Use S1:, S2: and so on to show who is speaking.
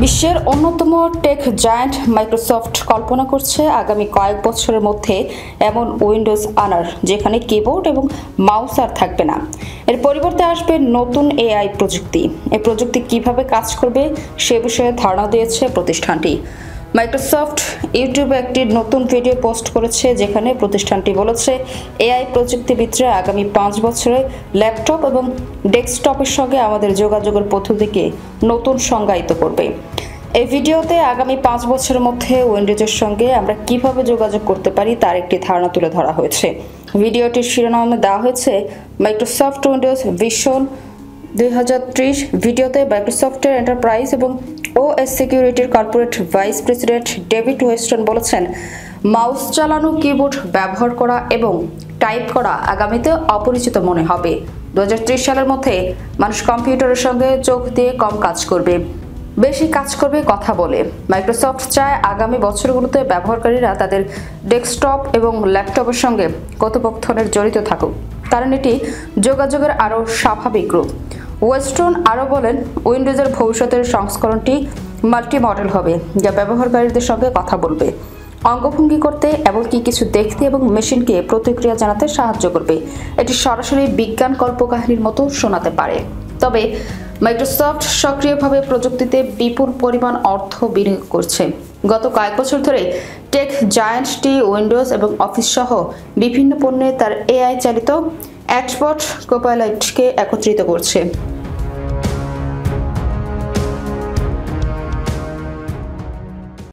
S1: বিশ্বের অন্যতম tech giant Microsoft কল্পনা করছে আগামী কয়েক বছরের মধ্যে এমন উইন্ডোজ আনার যেখানে কিবোর্ড এবং মাউস আর থাকবে না। এর পরিবর্তে আসবে নতুন এআই প্রযুক্তি। এই প্রযুক্তি কিভাবে কাজ করবে সে বিষয়ে ধারণা দিয়েছে প্রতিষ্ঠানটি। মাইক্রোসফট ইউটিউবে একটি নতুন ভিডিও পোস্ট করেছে যেখানে প্রতিষ্ঠানটি বলেছে এআই প্রযুক্তিবিদরা আগামী 5 বছরে ল্যাপটপ এবং ডেস্কটপের সঙ্গে আমাদের যোগাযোগের পদ্ধতিকে নতুন সংজ্ঞায়িত করবে। এই ভিডিওতে আগামী 5 বছরের মধ্যে উইন্ডোজের সঙ্গে আমরা কিভাবে যোগাযোগ করতে পারি তার একটি ধারণা তুলে ধরা হয়েছে। ভিডিওটির শিরোনামে দেওয়া হয়েছে মাইক্রোসফট উইন্ডোজ ভিশন 2030। ভিডিওতে মাইক্রোসফটের এন্টারপ্রাইজ এবং ওএস সিকিউরিটির corporate vice president David Weston বলেছেন, মাউস চালানো, কিবোর্ড ব্যবহার করা এবং টাইপ করা আগামীতে অপরিচিত মনে হবে। 2030 সালের মধ্যে মানুষ কম্পিউটারের সঙ্গে চোখ দিয়ে কম কাজ করবে, বেশি কাজ করবে কথা বলে। মাইক্রোসফট চায় আগামী বছরগুলোতে ব্যবহারকারীরা তাদের ডেস্কটপ এবং ল্যাপটপের সঙ্গে কথোপকথনের জড়িত থাকুক, কারণ এটি যোগাযোগের আরও স্বাভাবিক রূপ। ওয়েস্টন আরও বলেন, উইন্ডোজের ভবিষ্যতের সংস্করণটি মাল্টি মডেল হবে, যা ব্যবহারকারীদের সঙ্গে কথা বলবে, অঙ্গভঙ্গি করতে, এমনকি কিছু দেখতে এবং মেশিনকে প্রতিক্রিয়া জানাতে সাহায্য করবে। এটি সরাসরি বিজ্ঞান কল্পকাহিনীর মতো শোনাতে পারে। তবে মাইক্রোসফট সক্রিয়ভাবে প্রযুক্তিতে বিপুল পরিমাণ অর্থ বিনিয়োগ করছে। গত কয়েক বছর ধরে টেক জায়ান্টটি উইন্ডোজ এবং অফিস সহ বিভিন্ন পণ্যে তার এআই চালিত অ্যাটবট কোপাইলটকে একত্রিত করছে।